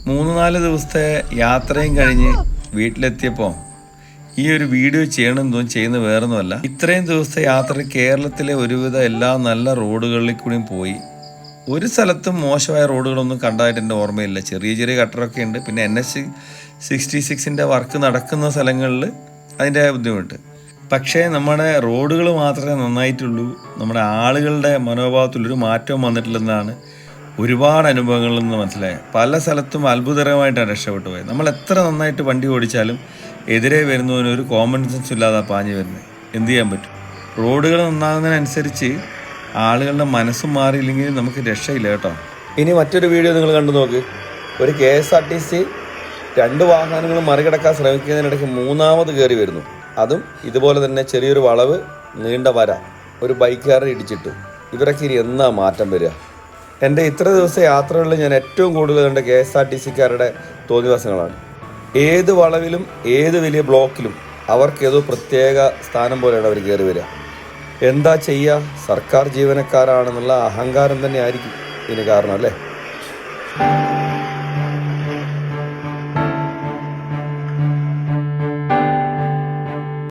3-4 ദിവസത്തെ യാത്രയും കഴിഞ്ഞ് വീട്ടിലെത്തിയപ്പോൾ ഈ ഒരു വീഡിയോ ചെയ്യണമെന്ന് ചെയ്യുന്നത് വേറൊന്നുമല്ല. ഇത്രയും ദിവസത്തെ യാത്ര കേരളത്തിലെ ഒരുവിധ എല്ലാ നല്ല റോഡുകളിൽ കൂടിയും പോയി. ഒരു സ്ഥലത്തും മോശമായ റോഡുകളൊന്നും കണ്ടതായിട്ട് എൻ്റെ ഓർമ്മയില്ല. ചെറിയ ചെറിയ കട്ടറൊക്കെ ഉണ്ട്. പിന്നെ NH-66 വർക്ക് നടക്കുന്ന സ്ഥലങ്ങളിൽ അതിൻ്റെ ബുദ്ധിമുട്ട്. പക്ഷേ നമ്മുടെ റോഡുകൾ മാത്രമേ നന്നായിട്ടുള്ളൂ. നമ്മുടെ ആളുകളുടെ മനോഭാവത്തിലൊരു മാറ്റവും വന്നിട്ടില്ലെന്നാണ് ഒരുപാട് അനുഭവങ്ങളിൽ നിന്ന് മനസ്സിലായത്. പല സ്ഥലത്തും അത്ഭുതകരമായിട്ടാണ് രക്ഷപ്പെട്ടു പോയത്. നമ്മൾ എത്ര നന്നായിട്ട് വണ്ടി ഓടിച്ചാലും എതിരെ വരുന്നതിന് ഒരു കോമൺ സെൻസ് ഇല്ലാതെ പാഞ്ഞു വരുന്നത്. എന്ത് ചെയ്യാൻ പറ്റും? റോഡുകൾ നന്നാകുന്നതിനനുസരിച്ച് ആളുകളുടെ മനസ്സും മാറിയില്ലെങ്കിൽ നമുക്ക് രക്ഷയില്ല കേട്ടോ. ഇനി മറ്റൊരു വീഡിയോ നിങ്ങൾ കണ്ടു നോക്ക്. ഒരു KSRTC 2 വാഹനങ്ങളും മറികടക്കാൻ ശ്രമിക്കുന്നതിനിടയ്ക്ക് 3ാമത് കയറി വരുന്നു. അതും ഇതുപോലെ തന്നെ ചെറിയൊരു വളവ്, നീണ്ട വര, ഒരു ബൈക്കുകാരൻ ഇടിച്ചിട്ടു. ഇവരൊക്കെ ഇനി എന്നാ മാറ്റം വരിക? എൻ്റെ ഇത്ര ദിവസത്തെ യാത്രകളിൽ ഞാൻ ഏറ്റവും കൂടുതൽ കണ്ട KSRTCക്കാരുടെ തോന്നിവാസങ്ങളാണ്. ഏത് വളവിലും ഏത് വലിയ ബ്ലോക്കിലും അവർക്കേതോ പ്രത്യേക സ്ഥാനം പോലെയാണ് അവർ കയറി വരിക. എന്താ ചെയ്യുക? സർക്കാർ ജീവനക്കാരാണെന്നുള്ള അഹങ്കാരം തന്നെ ആയിരിക്കും ഇതിന് കാരണം, അല്ലേ?